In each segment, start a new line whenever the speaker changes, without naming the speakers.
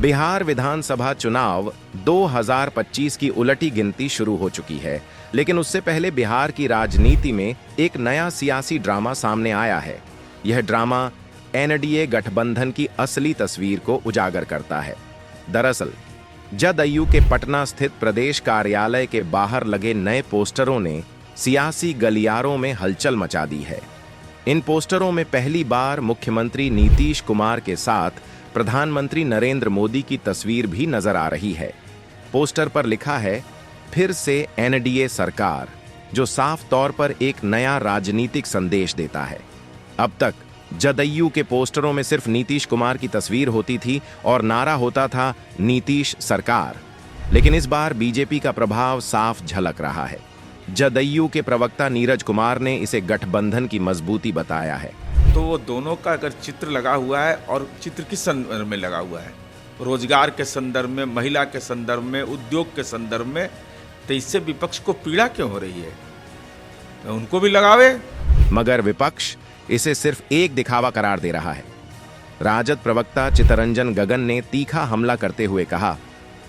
बिहार विधानसभा चुनाव 2025 की उलटी गिनती शुरू हो चुकी है, लेकिन उससे पहले बिहार की राजनीति में एक नया सियासी ड्रामा सामने आया है। यह ड्रामा एनडीए गठबंधन की असली तस्वीर को उजागर करता है। दरअसल जदयू के पटना स्थित प्रदेश कार्यालय के बाहर लगे नए पोस्टरों ने सियासी गलियारों में हलचल मचा दी है। इन पोस्टरों में पहली बार मुख्यमंत्री नीतीश कुमार के साथ प्रधानमंत्री नरेंद्र मोदी की तस्वीर भी नजर आ रही है। पोस्टर पर लिखा है, फिर से एनडीए सरकार, जो साफ तौर पर एक नया राजनीतिक संदेश देता है। अब तक जदयू के पोस्टरों में सिर्फ नीतीश कुमार की तस्वीर होती थी और नारा होता था नीतीश सरकार, लेकिन इस बार बीजेपी का प्रभाव साफ झलक रहा है। जदयू के प्रवक्ता नीरज कुमार ने इसे गठबंधन की मजबूती बताया है।
तो वो दोनों का अगर चित्र लगा हुआ है, और चित्र किस संदर्भ में लगा हुआ है? रोजगार के संदर्भ में, महिला के संदर्भ में, उद्योग के संदर्भ में, तो इससे विपक्ष को पीड़ा क्यों हो रही है? तो उनको भी लगावे।
मगर विपक्ष इसे सिर्फ एक दिखावा करार दे रहा है। राजद प्रवक्ता चितरंजन गगन ने तीखा हमला करते हुए कहा,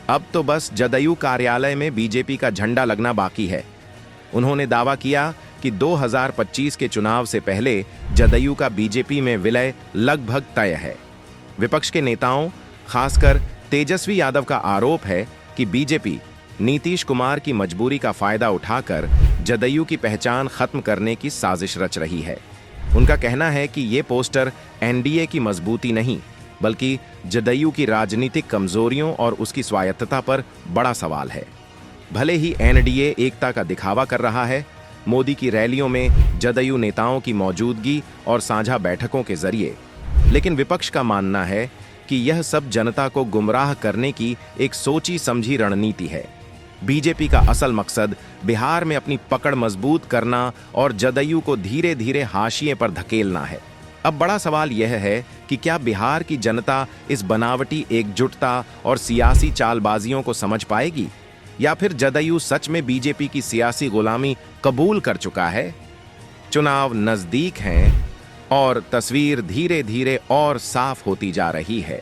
अब तो बस जदयू कार्यालय में बीजेपी का झंडा लगना बाकी है। उन्होंने दावा किया कि 2025 के चुनाव से पहले जदयू का बीजेपी में विलय लगभग तय है। विपक्ष के नेताओं, खासकर तेजस्वी यादव का आरोप है कि बीजेपी नीतीश कुमार की मजबूरी का फायदा उठाकर जदयू की पहचान खत्म करने की साजिश रच रही है। उनका कहना है कि ये पोस्टर एनडीए की मजबूती नहीं, बल्कि जदयू की राजनीतिक कमजोरियों और उसकी स्वायत्तता पर बड़ा सवाल है। भले ही एनडीए एकता का दिखावा कर रहा है, मोदी की रैलियों में जदयू नेताओं की मौजूदगी और साझा बैठकों के जरिए, लेकिन विपक्ष का मानना है कि यह सब जनता को गुमराह करने की एक सोची समझी रणनीति है। बीजेपी का असल मकसद बिहार में अपनी पकड़ मजबूत करना और जदयू को धीरे धीरे हाशिए पर धकेलना है। अब बड़ा सवाल यह है कि क्या बिहार की जनता इस बनावटी एकजुटता और सियासी चालबाजियों को समझ पाएगी, या फिर जदयू सच में बीजेपी की सियासी गुलामी कबूल कर चुका है? चुनाव नजदीक हैं और तस्वीर धीरे धीरे और साफ होती जा रही है।